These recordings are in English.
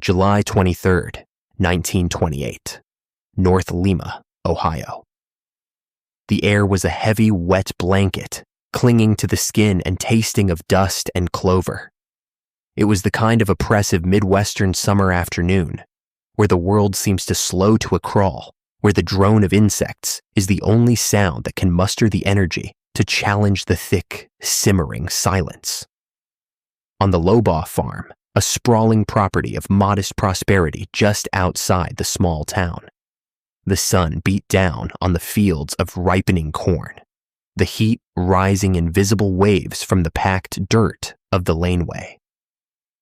July 23rd, 1928, North Lima, Ohio. The air was a heavy, wet blanket, clinging to the skin and tasting of dust and clover. It was the kind of oppressive Midwestern summer afternoon where the world seems to slow to a crawl, where the drone of insects is the only sound that can muster the energy to challenge the thick, simmering silence. On the Lobaugh farm, a sprawling property of modest prosperity just outside the small town, the sun beat down on the fields of ripening corn, the heat rising in visible waves from the packed dirt of the laneway.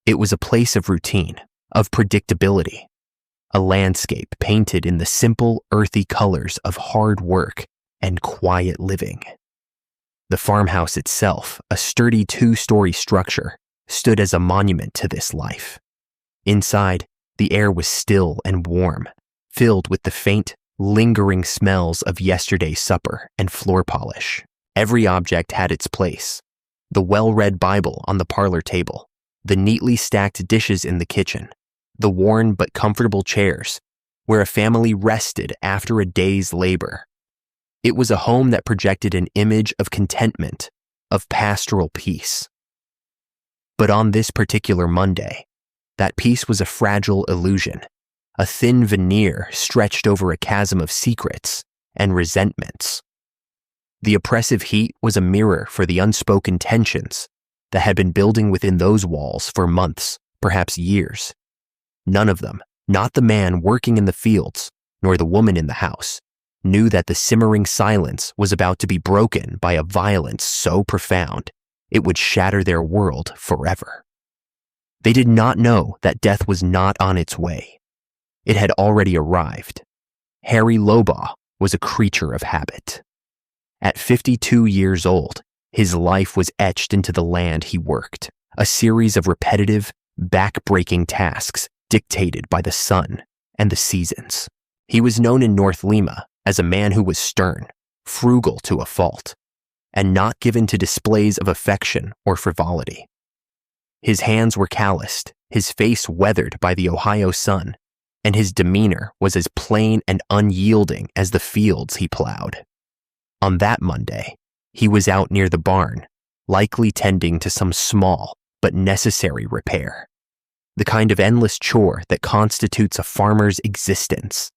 It was a place of routine, of predictability, a landscape painted in the simple, earthy colors of hard work and quiet living. The farmhouse itself, a sturdy 2-story structure, stood as a monument to this life. Inside, the air was still and warm, filled with the faint, lingering smells of yesterday's supper and floor polish. Every object had its place. The well-read Bible on the parlor table, the neatly stacked dishes in the kitchen, the worn but comfortable chairs where a family rested after a day's labor. It was a home that projected an image of contentment, of pastoral peace. But on this particular Monday, that peace was a fragile illusion, a thin veneer stretched over a chasm of secrets and resentments. The oppressive heat was a mirror for the unspoken tensions that had been building within those walls for months, perhaps years. None of them, not the man working in the fields, nor the woman in the house, knew that the simmering silence was about to be broken by a violence so profound it would shatter their world forever. They did not know that death was not on its way. It had already arrived. Harry Lobaugh was a creature of habit. At 52 years old, his life was etched into the land he worked, a series of repetitive, back-breaking tasks dictated by the sun and the seasons. He was known in North Lima as a man who was stern, frugal to a fault, and not given to displays of affection or frivolity. His hands were calloused, his face weathered by the Ohio sun, and his demeanor was as plain and unyielding as the fields he plowed. On that Monday, he was out near the barn, likely tending to some small but necessary repair, the kind of endless chore that constitutes a farmer's existence.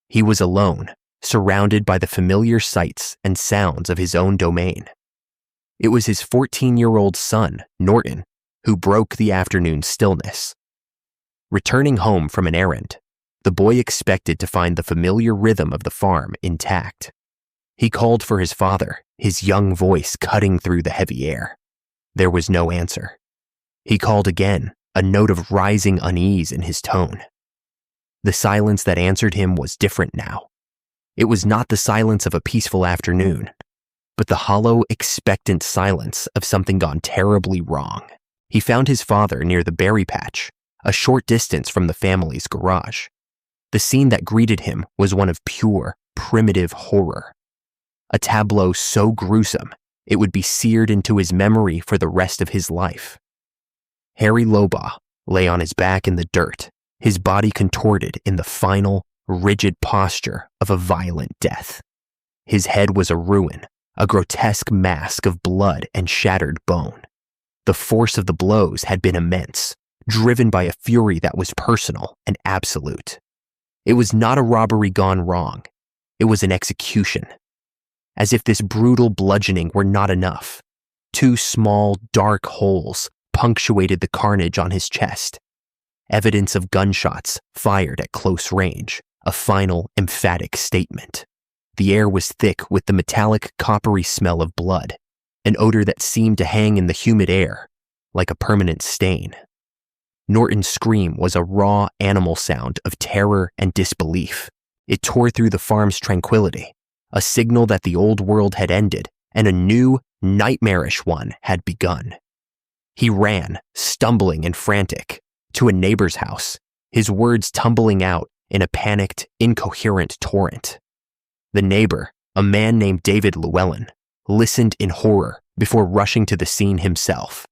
He was alone, surrounded by the familiar sights and sounds of his own domain. It was his 14-year-old son, Norton, who broke the afternoon stillness. Returning home from an errand, the boy expected to find the familiar rhythm of the farm intact. He called for his father, his young voice cutting through the heavy air. There was no answer. He called again, a note of rising unease in his tone. The silence that answered him was different now. It was not the silence of a peaceful afternoon, but the hollow, expectant silence of something gone terribly wrong. He found his father near the berry patch, a short distance from the family's garage. The scene that greeted him was one of pure, primitive horror. A tableau so gruesome, it would be seared into his memory for the rest of his life. Harry Lobaugh lay on his back in the dirt, his body contorted in the final, rigid posture of a violent death. His head was a ruin, a grotesque mask of blood and shattered bone. The force of the blows had been immense, driven by a fury that was personal and absolute. It was not a robbery gone wrong. It was an execution. As if this brutal bludgeoning were not enough, 2 small, dark holes punctuated the carnage on his chest. Evidence of gunshots fired at close range, a final, emphatic statement. The air was thick with the metallic, coppery smell of blood, an odor that seemed to hang in the humid air, like a permanent stain. Norton's scream was a raw animal sound of terror and disbelief. It tore through the farm's tranquility, a signal that the old world had ended and a new, nightmarish one had begun. He ran, stumbling and frantic, to a neighbor's house, his words tumbling out in a panicked, incoherent torrent. The neighbor, a man named David Llewellyn, listened in horror before rushing to the scene himself.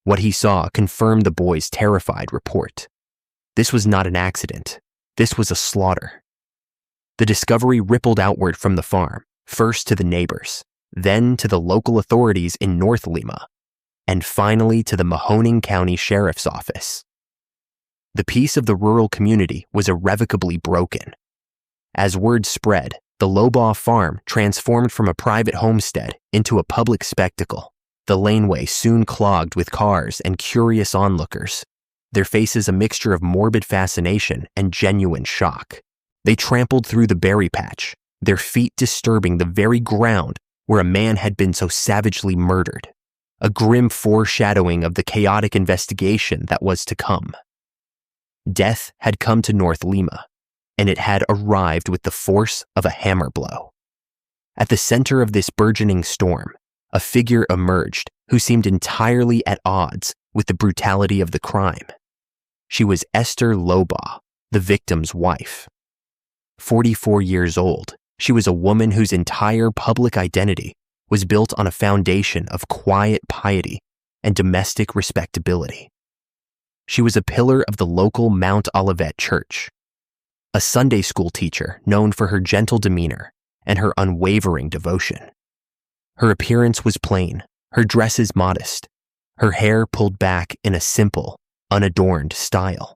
What he saw confirmed the boy's terrified report. This was not an accident. This was a slaughter. The discovery rippled outward from the farm, first to the neighbors, then to the local authorities in North Lima, and finally to the Mahoning County Sheriff's Office. The peace of the rural community was irrevocably broken. As word spread, the Lobaugh farm transformed from a private homestead into a public spectacle. The laneway soon clogged with cars and curious onlookers, their faces a mixture of morbid fascination and genuine shock. They trampled through the berry patch, their feet disturbing the very ground where a man had been so savagely murdered, a grim foreshadowing of the chaotic investigation that was to come. Death had come to North Lima, and it had arrived with the force of a hammer blow. At the center of this burgeoning storm, a figure emerged who seemed entirely at odds with the brutality of the crime. She was Esther Lobaugh, the victim's wife. 44 years old, she was a woman whose entire public identity was built on a foundation of quiet piety and domestic respectability. She was a pillar of the local Mount Olivet Church, a Sunday school teacher known for her gentle demeanor and her unwavering devotion. Her appearance was plain, her dresses modest, her hair pulled back in a simple, unadorned style.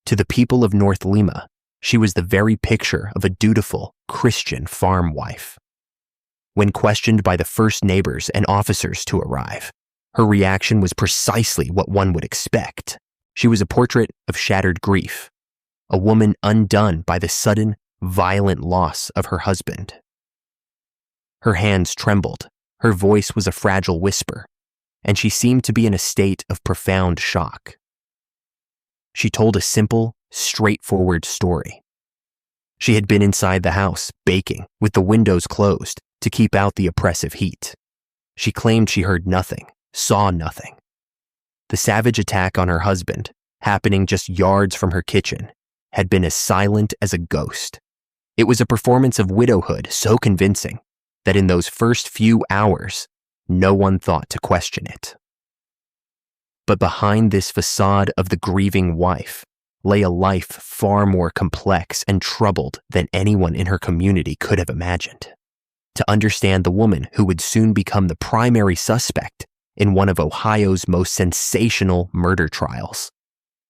To the people of North Lima, she was the very picture of a dutiful Christian farm wife. When questioned by the first neighbors and officers to arrive, her reaction was precisely what one would expect. She was a portrait of shattered grief, a woman undone by the sudden, violent loss of her husband. Her hands trembled, her voice was a fragile whisper, and she seemed to be in a state of profound shock. She told a simple, straightforward story. She had been inside the house, baking, with the windows closed, to keep out the oppressive heat. She claimed she heard nothing, saw nothing. The savage attack on her husband, happening just yards from her kitchen, had been as silent as a ghost. It was a performance of widowhood so convincing that in those first few hours, no one thought to question it. But behind this facade of the grieving wife lay a life far more complex and troubled than anyone in her community could have imagined. To understand the woman who would soon become the primary suspect in one of Ohio's most sensational murder trials,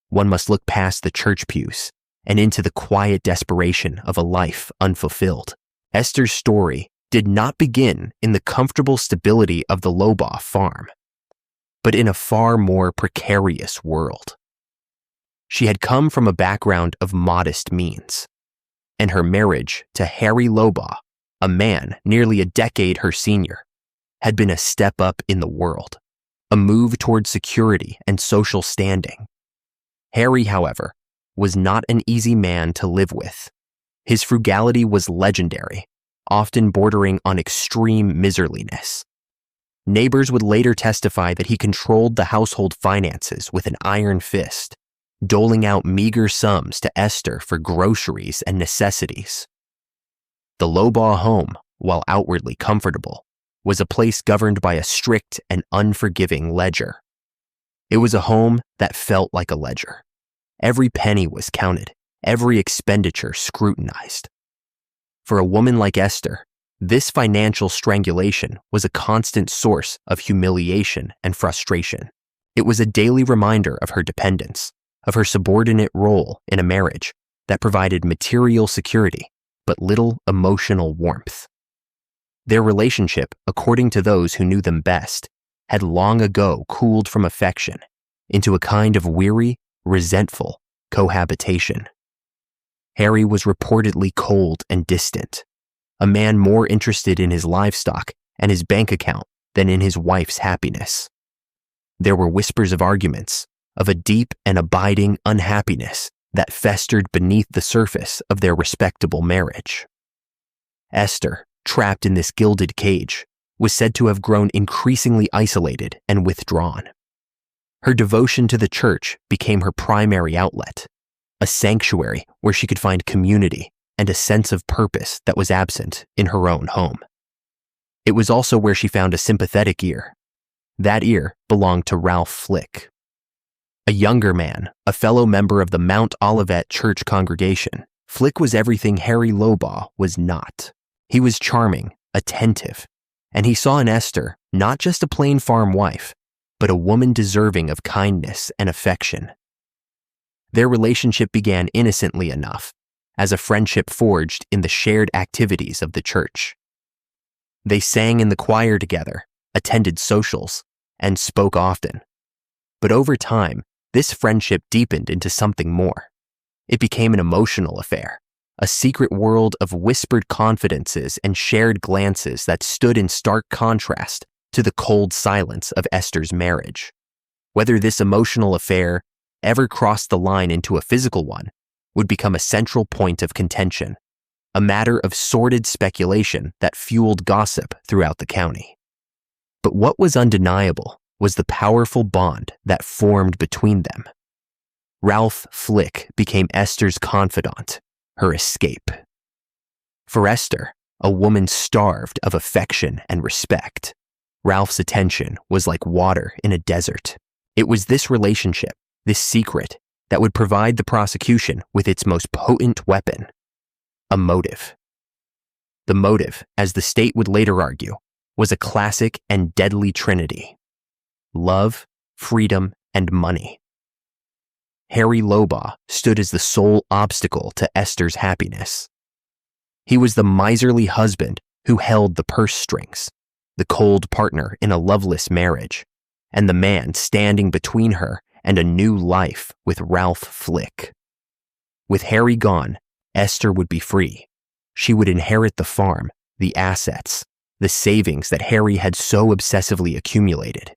one must look past the church pews and into the quiet desperation of a life unfulfilled. Esther's story did not begin in the comfortable stability of the Lobaugh farm, but in a far more precarious world. She had come from a background of modest means, and her marriage to Harry Lobaugh, a man nearly a decade her senior, had been a step up in the world, a move toward security and social standing. Harry, however, was not an easy man to live with. His frugality was legendary, often bordering on extreme miserliness. Neighbors would later testify that he controlled the household finances with an iron fist, doling out meager sums to Esther for groceries and necessities. The Lobaugh home, while outwardly comfortable, was a place governed by a strict and unforgiving ledger. It was a home that felt like a ledger. Every penny was counted, every expenditure scrutinized. For a woman like Esther, this financial strangulation was a constant source of humiliation and frustration. It was a daily reminder of her dependence, of her subordinate role in a marriage that provided material security but little emotional warmth. Their relationship, according to those who knew them best, had long ago cooled from affection into a kind of weary, resentful cohabitation. Harry was reportedly cold and distant, a man more interested in his livestock and his bank account than in his wife's happiness. There were whispers of arguments, of a deep and abiding unhappiness that festered beneath the surface of their respectable marriage. Esther, trapped in this gilded cage, was said to have grown increasingly isolated and withdrawn. Her devotion to the church became her primary outlet, a sanctuary where she could find community and a sense of purpose that was absent in her own home. It was also where she found a sympathetic ear. That ear belonged to Ralph Flick. A younger man, a fellow member of the Mount Olivet church congregation, Flick was everything Harry Lobaugh was not. He was charming, attentive, and he saw in Esther not just a plain farm wife, but a woman deserving of kindness and affection. Their relationship began innocently enough, as a friendship forged in the shared activities of the church. They sang in the choir together, attended socials, and spoke often. But over time, this friendship deepened into something more. It became an emotional affair, a secret world of whispered confidences and shared glances that stood in stark contrast to the cold silence of Esther's marriage. Whether this emotional affair ever crossed the line into a physical one would become a central point of contention, a matter of sordid speculation that fueled gossip throughout the county. But what was undeniable was the powerful bond that formed between them. Ralph Flick became Esther's confidant, her escape. For Esther, a woman starved of affection and respect, Ralph's attention was like water in a desert. It was this relationship, this secret, that would provide the prosecution with its most potent weapon, a motive. The motive, as the state would later argue, was a classic and deadly trinity: love, freedom, and money. Harry Lobaugh stood as the sole obstacle to Esther's happiness. He was the miserly husband who held the purse strings, the cold partner in a loveless marriage, and the man standing between her and a new life with Ralph Flick. With Harry gone, Esther would be free. She would inherit the farm, the assets, the savings that Harry had so obsessively accumulated.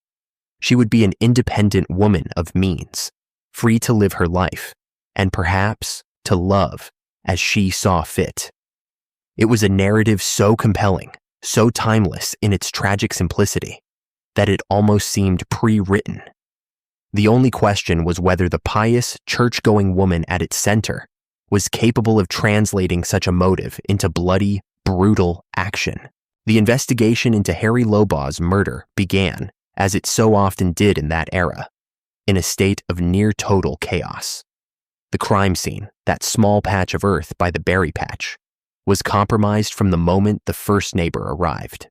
She would be an independent woman of means, free to live her life, and perhaps to love as she saw fit. It was a narrative so compelling, so timeless in its tragic simplicity, that it almost seemed pre-written. The only question was whether the pious, church-going woman at its center was capable of translating such a motive into bloody, brutal action. The investigation into Harry Lobaugh's murder began, as it so often did in that era, in a state of near-total chaos. The crime scene, that small patch of earth by the berry patch, was compromised from the moment the first neighbor arrived.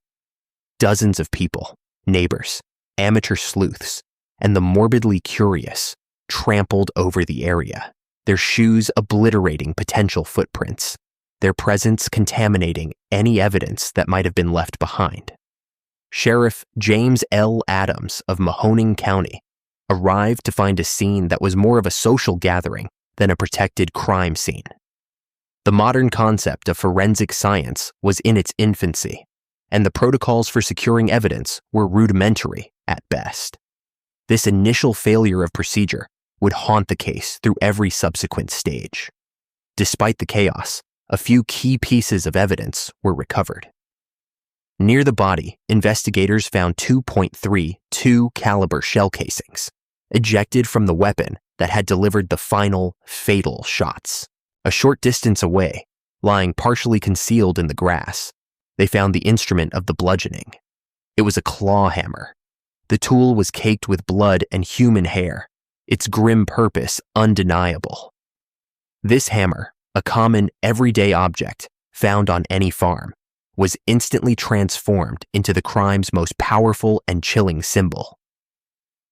Dozens of people, neighbors, amateur sleuths, and the morbidly curious trampled over the area, their shoes obliterating potential footprints, their presence contaminating any evidence that might have been left behind. Sheriff James L. Adams of Mahoning County arrived to find a scene that was more of a social gathering than a protected crime scene. The modern concept of forensic science was in its infancy, and the protocols for securing evidence were rudimentary at best. This initial failure of procedure would haunt the case through every subsequent stage. Despite the chaos, a few key pieces of evidence were recovered. Near the body, investigators found 2.32 caliber shell casings, ejected from the weapon that had delivered the final, fatal shots. A short distance away, lying partially concealed in the grass, they found the instrument of the bludgeoning. It was a claw hammer. The tool was caked with blood and human hair, its grim purpose undeniable. This hammer, a common, everyday object found on any farm, was instantly transformed into the crime's most powerful and chilling symbol.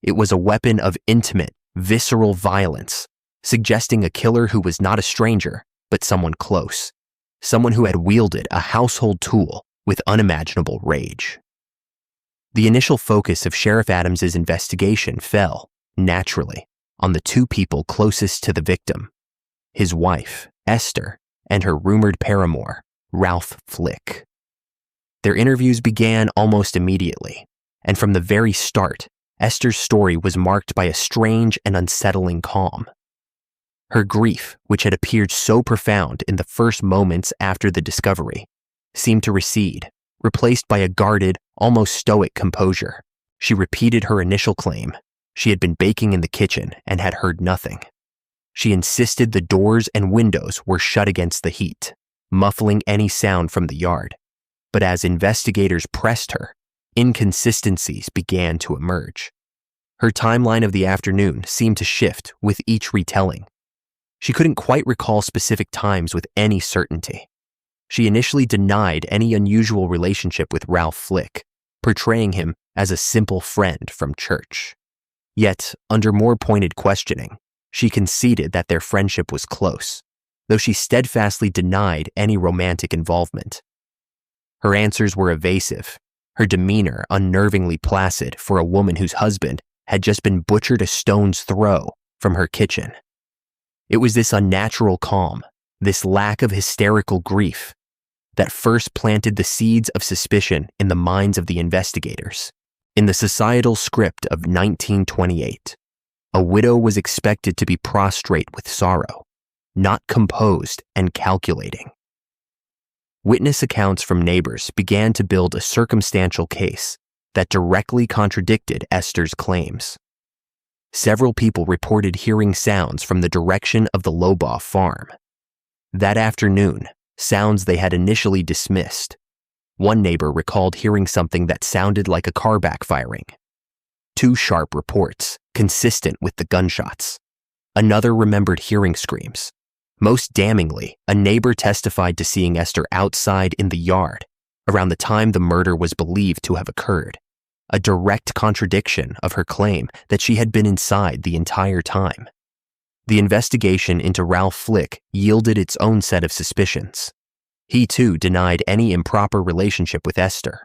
It was a weapon of intimate, visceral violence, suggesting a killer who was not a stranger, but someone close, someone who had wielded a household tool with unimaginable rage. The initial focus of Sheriff Adams's investigation fell, naturally, on the two people closest to the victim: his wife, Esther, and her rumored paramour, Ralph Flick. Their interviews began almost immediately, and from the very start, Esther's story was marked by a strange and unsettling calm. Her grief, which had appeared so profound in the first moments after the discovery, seemed to recede, replaced by a guarded, almost stoic composure. She repeated her initial claim. She had been baking in the kitchen and had heard nothing. She insisted the doors and windows were shut against the heat, muffling any sound from the yard. But as investigators pressed her, inconsistencies began to emerge. Her timeline of the afternoon seemed to shift with each retelling. She couldn't quite recall specific times with any certainty. She initially denied any unusual relationship with Ralph Flick, portraying him as a simple friend from church. Yet, under more pointed questioning, she conceded that their friendship was close, though she steadfastly denied any romantic involvement. Her answers were evasive, her demeanor unnervingly placid for a woman whose husband had just been butchered a stone's throw from her kitchen. It was this unnatural calm, this lack of hysterical grief, that first planted the seeds of suspicion in the minds of the investigators. In the societal script of 1928, a widow was expected to be prostrate with sorrow, not composed and calculating. Witness accounts from neighbors began to build a circumstantial case that directly contradicted Esther's claims. Several people reported hearing sounds from the direction of the Lobaugh farm. That afternoon, sounds they had initially dismissed. One neighbor recalled hearing something that sounded like a car backfiring. 2 sharp reports, consistent with the gunshots. Another remembered hearing screams. Most damningly, a neighbor testified to seeing Esther outside in the yard around the time the murder was believed to have occurred, a direct contradiction of her claim that she had been inside the entire time. The investigation into Ralph Flick yielded its own set of suspicions. He too denied any improper relationship with Esther.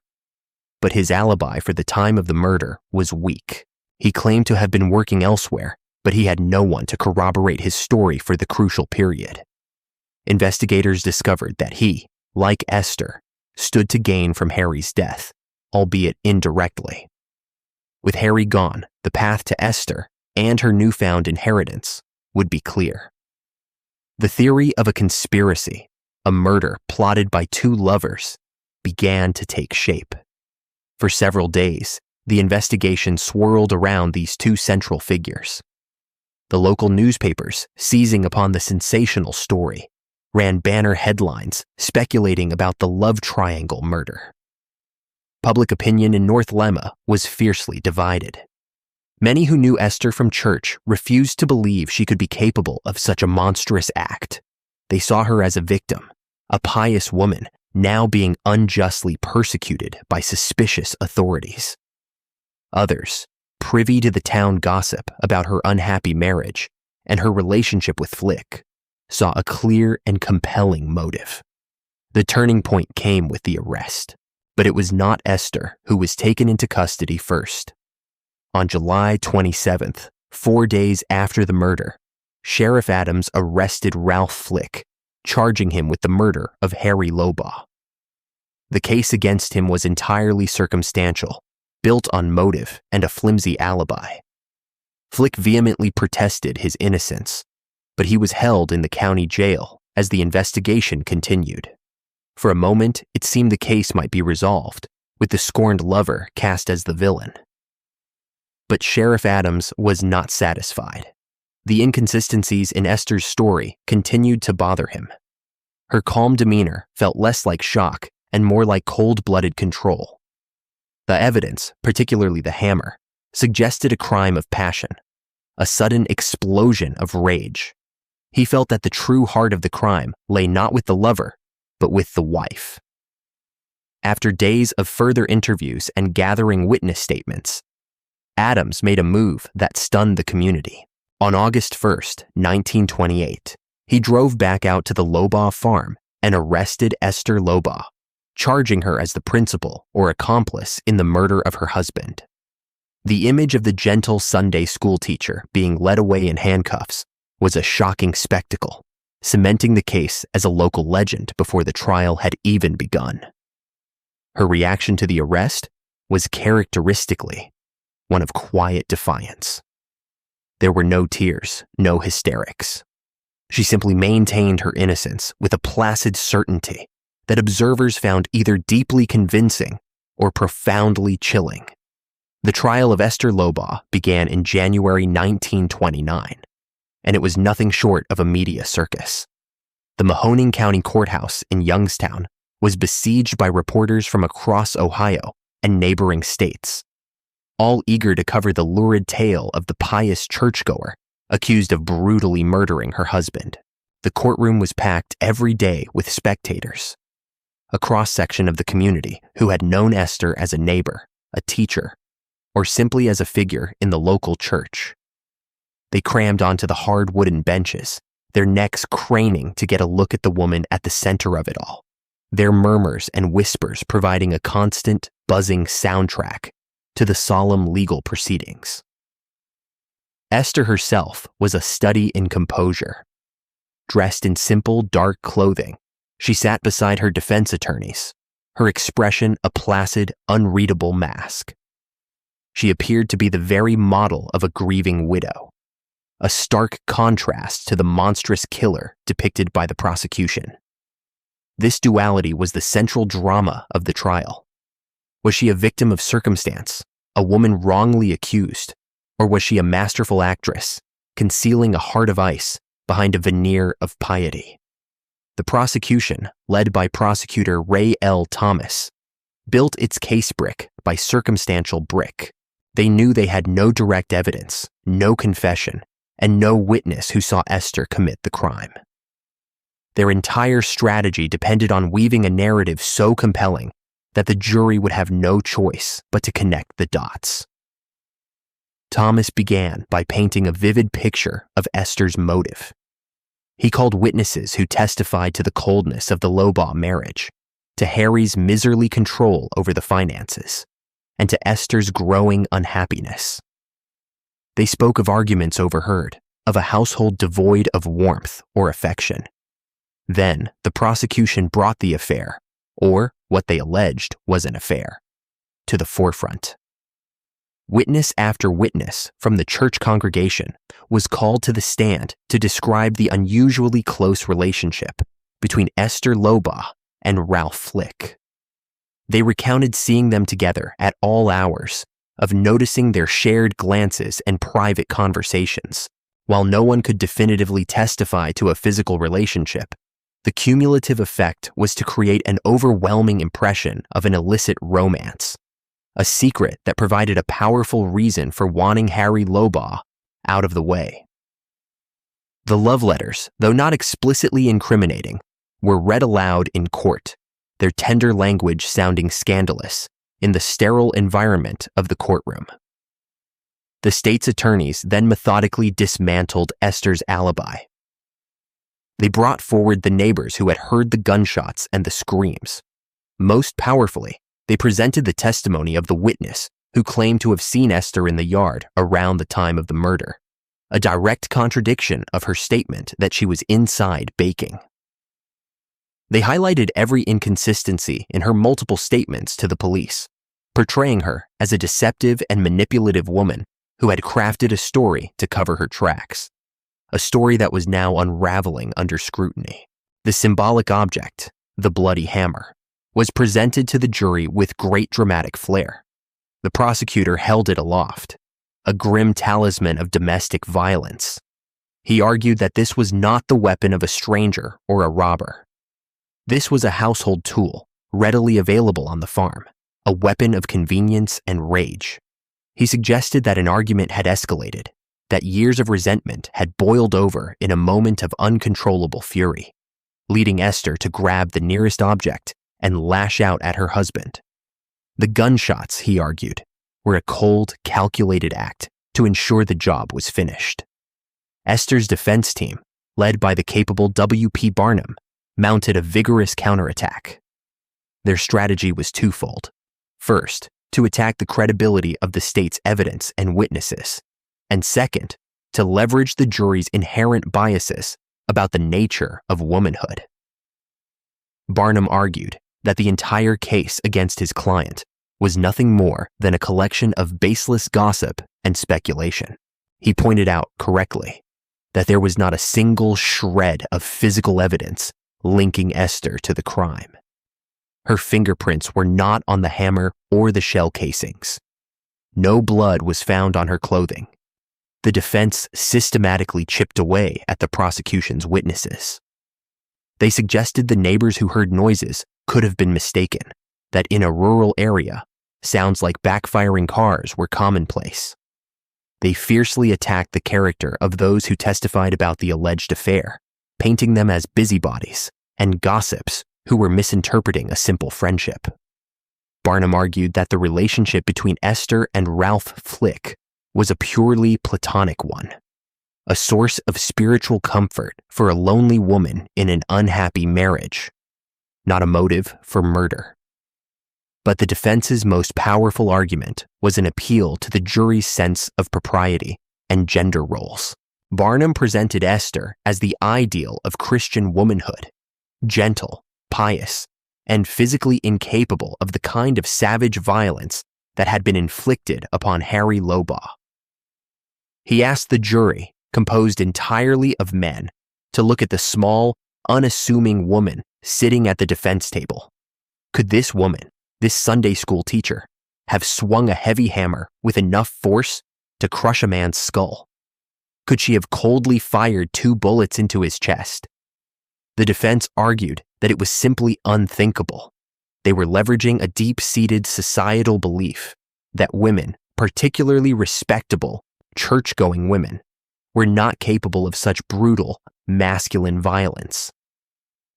But his alibi for the time of the murder was weak. He claimed to have been working elsewhere, but he had no one to corroborate his story for the crucial period. Investigators discovered that he, like Esther, stood to gain from Harry's death, albeit indirectly. With Harry gone, the path to Esther and her newfound inheritance would be clear. The theory of a conspiracy, a murder plotted by 2 lovers, began to take shape. For several days, the investigation swirled around these 2 central figures. The local newspapers, seizing upon the sensational story, ran banner headlines speculating about the love triangle murder. Public opinion in North Lemma was fiercely divided. Many who knew Esther from church refused to believe she could be capable of such a monstrous act. They saw her as a victim, a pious woman now being unjustly persecuted by suspicious authorities. Others, privy to the town gossip about her unhappy marriage and her relationship with Flick, saw a clear and compelling motive. The turning point came with the arrest, but it was not Esther who was taken into custody first. On July 27th, 4 days after the murder, Sheriff Adams arrested Ralph Flick, charging him with the murder of Harry Lobaugh. The case against him was entirely circumstantial, built on motive and a flimsy alibi. Flick vehemently protested his innocence, but he was held in the county jail as the investigation continued. For a moment, it seemed the case might be resolved, with the scorned lover cast as the villain. But Sheriff Adams was not satisfied. The inconsistencies in Esther's story continued to bother him. Her calm demeanor felt less like shock and more like cold-blooded control. The evidence, particularly the hammer, suggested a crime of passion, a sudden explosion of rage. He felt that the true heart of the crime lay not with the lover, but with the wife. After days of further interviews and gathering witness statements, Adams made a move that stunned the community. On August 1st, 1928, he drove back out to the Lobaugh farm and arrested Esther Lobaugh, charging her as the principal or accomplice in the murder of her husband. The image of the gentle Sunday school teacher being led away in handcuffs was a shocking spectacle, cementing the case as a local legend before the trial had even begun. Her reaction to the arrest was characteristically one of quiet defiance. There were no tears, no hysterics. She simply maintained her innocence with a placid certainty that observers found either deeply convincing or profoundly chilling. The trial of Esther Lobaugh began in January 1929, and it was nothing short of a media circus. The Mahoning County Courthouse in Youngstown was besieged by reporters from across Ohio and neighboring states. all eager to cover the lurid tale of the pious churchgoer accused of brutally murdering her husband. The courtroom was packed every day with spectators, a cross-section of the community who had known Esther as a neighbor, a teacher, or simply as a figure in the local church. They crammed onto the hard wooden benches, their necks craning to get a look at the woman at the center of it all, their murmurs and whispers providing a constant, buzzing soundtrack to the solemn legal proceedings. Esther herself was a study in composure. Dressed in simple, dark clothing, she sat beside her defense attorneys, her expression a placid, unreadable mask. She appeared to be the very model of a grieving widow, a stark contrast to the monstrous killer depicted by the prosecution. This duality was the central drama of the trial. Was she a victim of circumstance, a woman wrongly accused, or was she a masterful actress, concealing a heart of ice behind a veneer of piety? The prosecution, led by prosecutor Ray L. Thomas, built its case brick by circumstantial brick. They knew they had no direct evidence, no confession, and no witness who saw Esther commit the crime. Their entire strategy depended on weaving a narrative so compelling that the jury would have no choice but to connect the dots. Thomas began by painting a vivid picture of Esther's motive. He called witnesses who testified to the coldness of the Lobaugh marriage, to Harry's miserly control over the finances, and to Esther's growing unhappiness. They spoke of arguments overheard, of a household devoid of warmth or affection. Then the prosecution brought the affair, or what they alleged was an affair, to the forefront. Witness after witness from the church congregation was called to the stand to describe the unusually close relationship between Esther Lobaugh and Ralph Flick. They recounted seeing them together at all hours, of noticing their shared glances and private conversations. While no one could definitively testify to a physical relationship, the cumulative effect was to create an overwhelming impression of an illicit romance, a secret that provided a powerful reason for wanting Harry Lobaugh out of the way. The love letters, though not explicitly incriminating, were read aloud in court, their tender language sounding scandalous in the sterile environment of the courtroom. The state's attorneys then methodically dismantled Esther's alibi. They brought forward the neighbors who had heard the gunshots and the screams. Most powerfully, they presented the testimony of the witness who claimed to have seen Esther in the yard around the time of the murder, a direct contradiction of her statement that she was inside baking. They highlighted every inconsistency in her multiple statements to the police, portraying her as a deceptive and manipulative woman who had crafted a story to cover her tracks, a story that was now unraveling under scrutiny. The symbolic object, the bloody hammer, was presented to the jury with great dramatic flair. The prosecutor held it aloft, a grim talisman of domestic violence. He argued that this was not the weapon of a stranger or a robber. This was a household tool, readily available on the farm, a weapon of convenience and rage. He suggested that an argument had escalated, that years of resentment had boiled over in a moment of uncontrollable fury, leading Esther to grab the nearest object and lash out at her husband. The gunshots, he argued, were a cold, calculated act to ensure the job was finished. Esther's defense team, led by the capable W.P. Barnum, mounted a vigorous counterattack. Their strategy was twofold. First, to attack the credibility of the state's evidence and witnesses, and second, to leverage the jury's inherent biases about the nature of womanhood. Barnum argued that the entire case against his client was nothing more than a collection of baseless gossip and speculation. He pointed out correctly that there was not a single shred of physical evidence linking Esther to the crime. Her fingerprints were not on the hammer or the shell casings. No blood was found on her clothing. The defense systematically chipped away at the prosecution's witnesses. They suggested the neighbors who heard noises could have been mistaken, that in a rural area, sounds like backfiring cars were commonplace. They fiercely attacked the character of those who testified about the alleged affair, painting them as busybodies and gossips who were misinterpreting a simple friendship. Barnum argued that the relationship between Esther and Ralph Flick was a purely platonic one, a source of spiritual comfort for a lonely woman in an unhappy marriage, not a motive for murder. But the defense's most powerful argument was an appeal to the jury's sense of propriety and gender roles. Barnum presented Esther as the ideal of Christian womanhood, gentle, pious, and physically incapable of the kind of savage violence that had been inflicted upon Harry Lobaugh. He asked the jury, composed entirely of men, to look at the small, unassuming woman sitting at the defense table. Could this woman, this Sunday school teacher, have swung a heavy hammer with enough force to crush a man's skull? Could she have coldly fired 2 bullets into his chest? The defense argued that it was simply unthinkable. They were leveraging a deep-seated societal belief that women, particularly respectable, church-going women, were not capable of such brutal, masculine violence.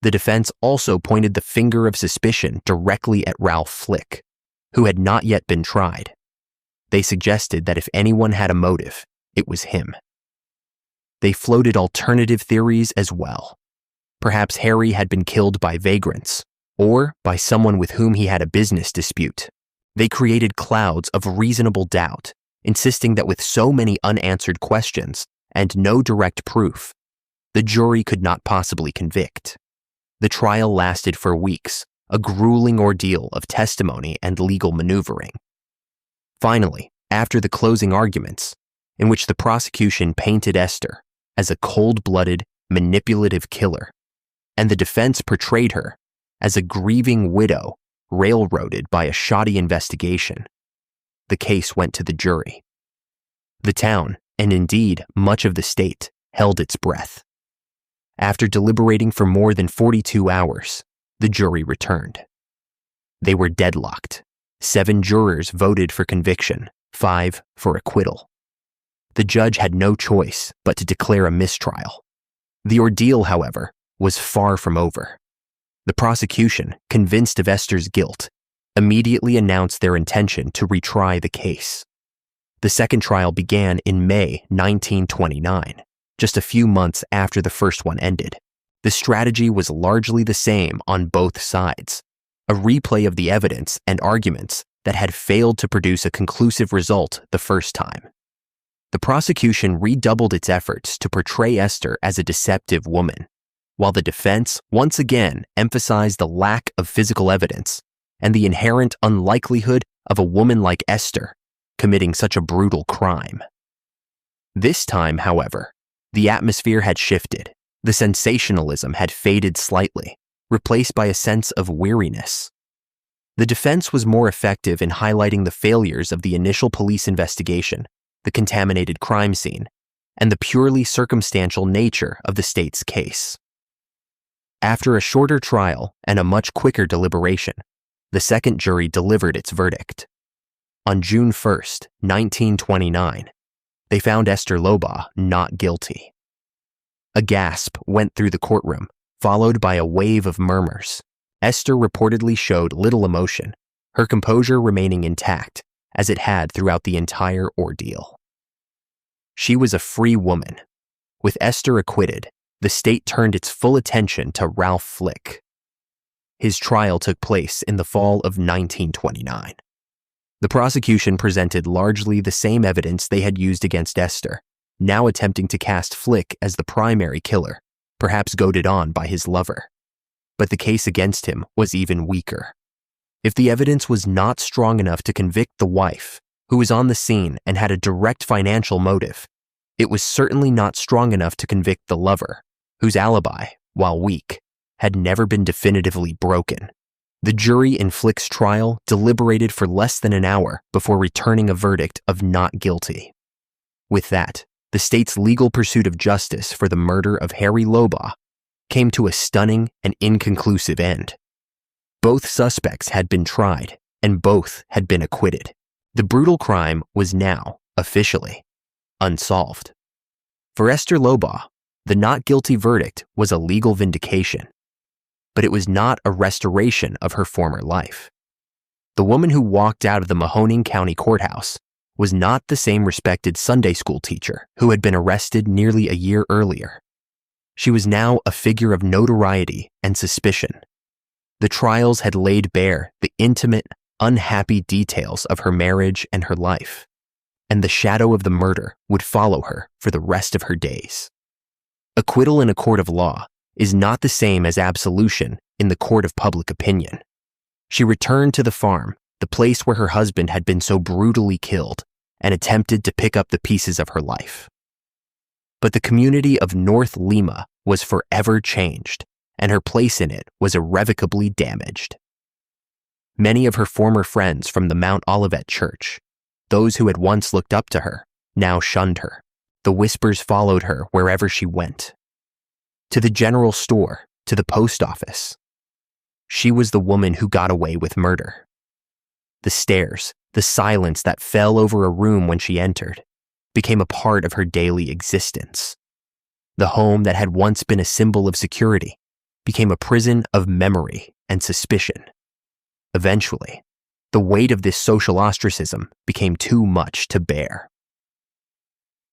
The defense also pointed the finger of suspicion directly at Ralph Flick, who had not yet been tried. They suggested that if anyone had a motive, it was him. They floated alternative theories as well. Perhaps Harry had been killed by vagrants, or by someone with whom he had a business dispute. They created clouds of reasonable doubt, insisting that with so many unanswered questions and no direct proof, the jury could not possibly convict. The trial lasted for weeks, a grueling ordeal of testimony and legal maneuvering. Finally, after the closing arguments, in which the prosecution painted Esther as a cold-blooded, manipulative killer, and the defense portrayed her as a grieving widow railroaded by a shoddy investigation, the case went to the jury. The town, and indeed much of the state, held its breath. After deliberating for more than 42 hours, the jury returned. They were deadlocked. 7 jurors voted for conviction, 5 for acquittal. The judge had no choice but to declare a mistrial. The ordeal, however, was far from over. The prosecution, convinced of Esther's guilt, immediately announced their intention to retry the case. The second trial began in May 1929, just a few months after the first one ended. The strategy was largely the same on both sides, a replay of the evidence and arguments that had failed to produce a conclusive result the first time. The prosecution redoubled its efforts to portray Esther as a deceptive woman, while the defense once again emphasized the lack of physical evidence and the inherent unlikelihood of a woman like Esther committing such a brutal crime. This time, however, the atmosphere had shifted. The sensationalism had faded slightly, replaced by a sense of weariness. The defense was more effective in highlighting the failures of the initial police investigation, the contaminated crime scene, and the purely circumstantial nature of the state's case. After a shorter trial and a much quicker deliberation, the second jury delivered its verdict. On June 1st, 1929, they found Esther Lobaugh not guilty. A gasp went through the courtroom, followed by a wave of murmurs. Esther reportedly showed little emotion, her composure remaining intact, as it had throughout the entire ordeal. She was a free woman. With Esther acquitted, the state turned its full attention to Ralph Flick. His trial took place in the fall of 1929. The prosecution presented largely the same evidence they had used against Esther, now attempting to cast Flick as the primary killer, perhaps goaded on by his lover. But the case against him was even weaker. If the evidence was not strong enough to convict the wife, who was on the scene and had a direct financial motive, it was certainly not strong enough to convict the lover, whose alibi, while weak, had never been definitively broken. The jury in Flick's trial deliberated for less than an hour before returning a verdict of not guilty. With that, the state's legal pursuit of justice for the murder of Harry Lobaugh came to a stunning and inconclusive end. Both suspects had been tried, and both had been acquitted. The brutal crime was now, officially, unsolved. For Esther Lobaugh, the not guilty verdict was a legal vindication, but it was not a restoration of her former life. The woman who walked out of the Mahoning County Courthouse was not the same respected Sunday school teacher who had been arrested nearly a year earlier. She was now a figure of notoriety and suspicion. The trials had laid bare the intimate, unhappy details of her marriage and her life, and the shadow of the murder would follow her for the rest of her days. Acquittal in a court of law is not the same as absolution in the court of public opinion. She returned to the farm, the place where her husband had been so brutally killed, and attempted to pick up the pieces of her life. But the community of North Lima was forever changed, and her place in it was irrevocably damaged. Many of her former friends from the Mount Olivet Church, those who had once looked up to her, now shunned her. The whispers followed her wherever she went. To the general store, to the post office. She was the woman who got away with murder. The stares, the silence that fell over a room when she entered, became a part of her daily existence. The home that had once been a symbol of security became a prison of memory and suspicion. Eventually, the weight of this social ostracism became too much to bear.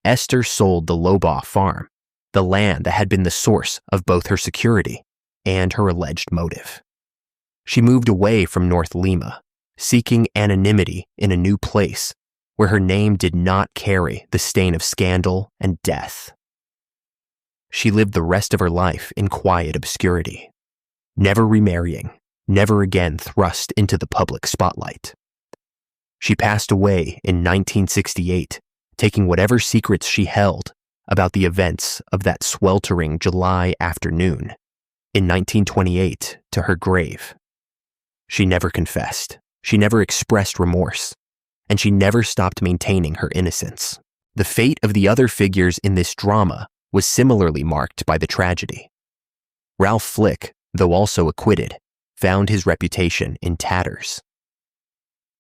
Esther sold the Lobaugh farm, the land that had been the source of both her security and her alleged motive. She moved away from North Lima, seeking anonymity in a new place where her name did not carry the stain of scandal and death. She lived the rest of her life in quiet obscurity, never remarrying, never again thrust into the public spotlight. She passed away in 1968, taking whatever secrets she held about the events of that sweltering July afternoon in 1928 to her grave. She never confessed, she never expressed remorse, and she never stopped maintaining her innocence. The fate of the other figures in this drama was similarly marked by the tragedy. Ralph Flick, though also acquitted, found his reputation in tatters.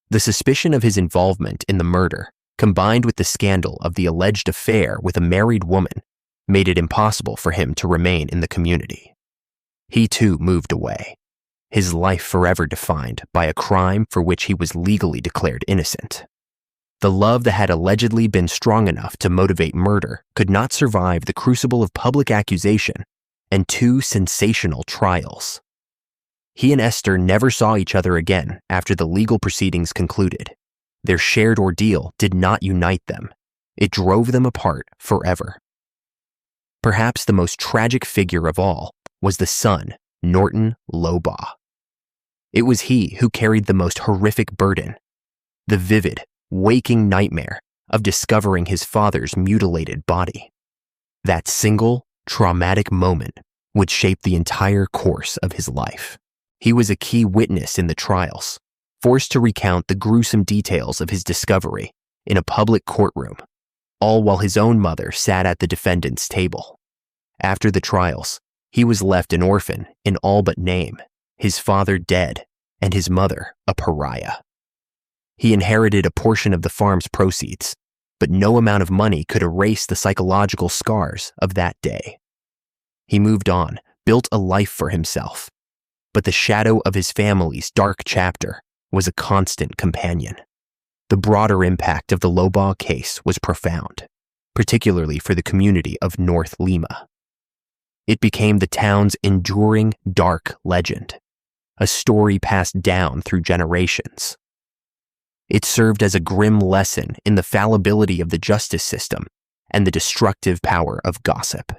The suspicion of his involvement in the murder, combined with the scandal of the alleged affair with a married woman, made it impossible for him to remain in the community. He too moved away, his life forever defined by a crime for which he was legally declared innocent. The love that had allegedly been strong enough to motivate murder could not survive the crucible of public accusation and two sensational trials. He and Esther never saw each other again after the legal proceedings concluded. Their shared ordeal did not unite them. It drove them apart forever. Perhaps the most tragic figure of all was the son, Norton Lobaugh. It was he who carried the most horrific burden, the vivid, waking nightmare of discovering his father's mutilated body. That single, traumatic moment would shape the entire course of his life. He was a key witness in the trials, forced to recount the gruesome details of his discovery in a public courtroom, all while his own mother sat at the defendant's table. After the trials, he was left an orphan in all but name, his father dead, and his mother a pariah. He inherited a portion of the farm's proceeds, but no amount of money could erase the psychological scars of that day. He moved on, built a life for himself, but the shadow of his family's dark chapter was a constant companion. The broader impact of the Lobaugh case was profound, particularly for the community of North Lima. It became the town's enduring dark legend, a story passed down through generations. It served as a grim lesson in the fallibility of the justice system and the destructive power of gossip.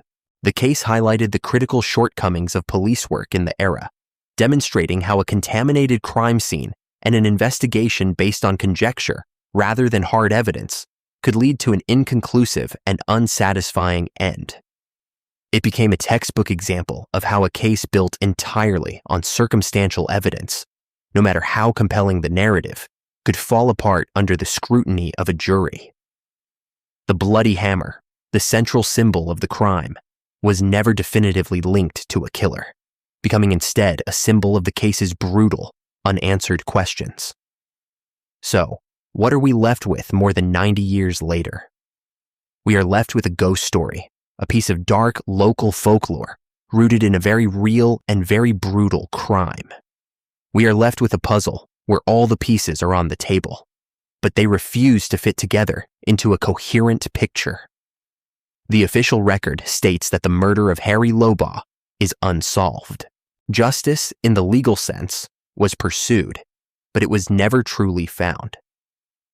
The case highlighted the critical shortcomings of police work in the era, demonstrating how a contaminated crime scene and an investigation based on conjecture rather than hard evidence could lead to an inconclusive and unsatisfying end. It became a textbook example of how a case built entirely on circumstantial evidence, no matter how compelling the narrative, could fall apart under the scrutiny of a jury. The bloody hammer, the central symbol of the crime, was never definitively linked to a killer, becoming instead a symbol of the case's brutal, unanswered questions. So, what are we left with more than 90 years later? We are left with a ghost story, a piece of dark local folklore rooted in a very real and very brutal crime. We are left with a puzzle where all the pieces are on the table, but they refuse to fit together into a coherent picture. The official record states that the murder of Harry Lobaugh is unsolved. Justice, in the legal sense, was pursued, but it was never truly found.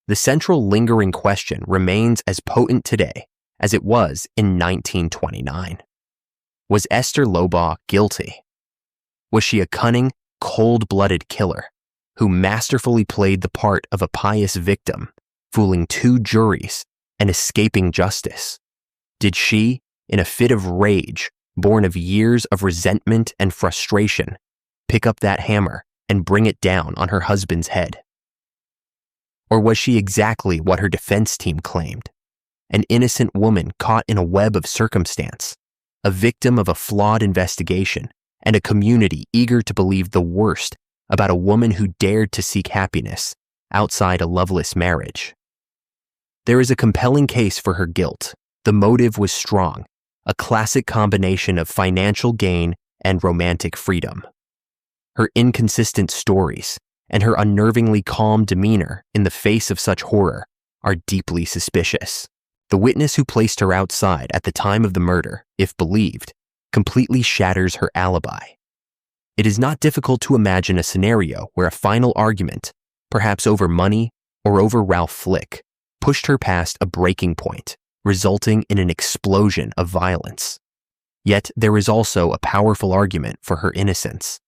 The central lingering question remains as potent today as it was in 1929. Was Esther Lobaugh guilty? Was she a cunning, cold-blooded killer who masterfully played the part of a pious victim, fooling two juries and escaping justice? Did she, in a fit of rage, born of years of resentment and frustration, pick up that hammer and bring it down on her husband's head? Or was she exactly what her defense team claimed? An innocent woman caught in a web of circumstance, a victim of a flawed investigation, and a community eager to believe the worst about a woman who dared to seek happiness outside a loveless marriage. There is a compelling case for her guilt. The motive was strong, a classic combination of financial gain and romantic freedom. Her inconsistent stories and her unnervingly calm demeanor in the face of such horror are deeply suspicious. The witness who placed her outside at the time of the murder, if believed, completely shatters her alibi. It is not difficult to imagine a scenario where a final argument, perhaps over money or over Ralph Flick, pushed her past a breaking point, resulting in an explosion of violence. Yet there is also a powerful argument for her innocence.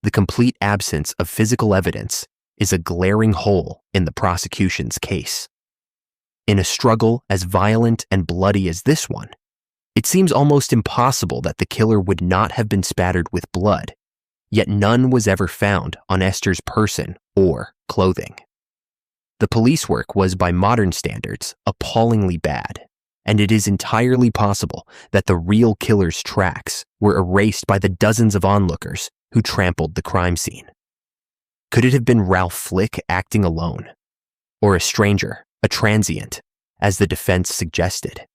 The complete absence of physical evidence is a glaring hole in the prosecution's case. In a struggle as violent and bloody as this one, it seems almost impossible that the killer would not have been spattered with blood, yet none was ever found on Esther's person or clothing. The police work was, by modern standards, appallingly bad, and it is entirely possible that the real killer's tracks were erased by the dozens of onlookers who trampled the crime scene. Could it have been Ralph Flick acting alone? Or a stranger, a transient, as the defense suggested?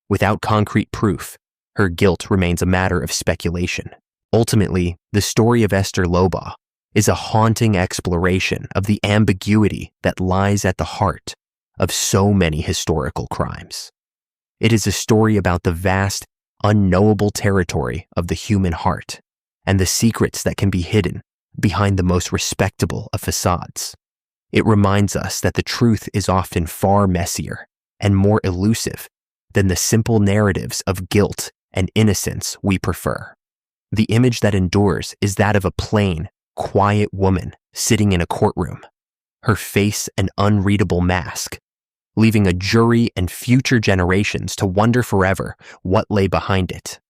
Without concrete proof, her guilt remains a matter of speculation. Ultimately, the story of Esther Lobaugh is a haunting exploration of the ambiguity that lies at the heart of so many historical crimes. It is a story about the vast, unknowable territory of the human heart and the secrets that can be hidden behind the most respectable of facades. It reminds us that the truth is often far messier and more elusive than the simple narratives of guilt and innocence we prefer. The image that endures is that of a plain, quiet woman sitting in a courtroom, her face an unreadable mask, leaving a jury and future generations to wonder forever what lay behind it.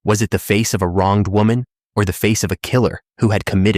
Was it the face of a wronged woman or the face of a killer who had committed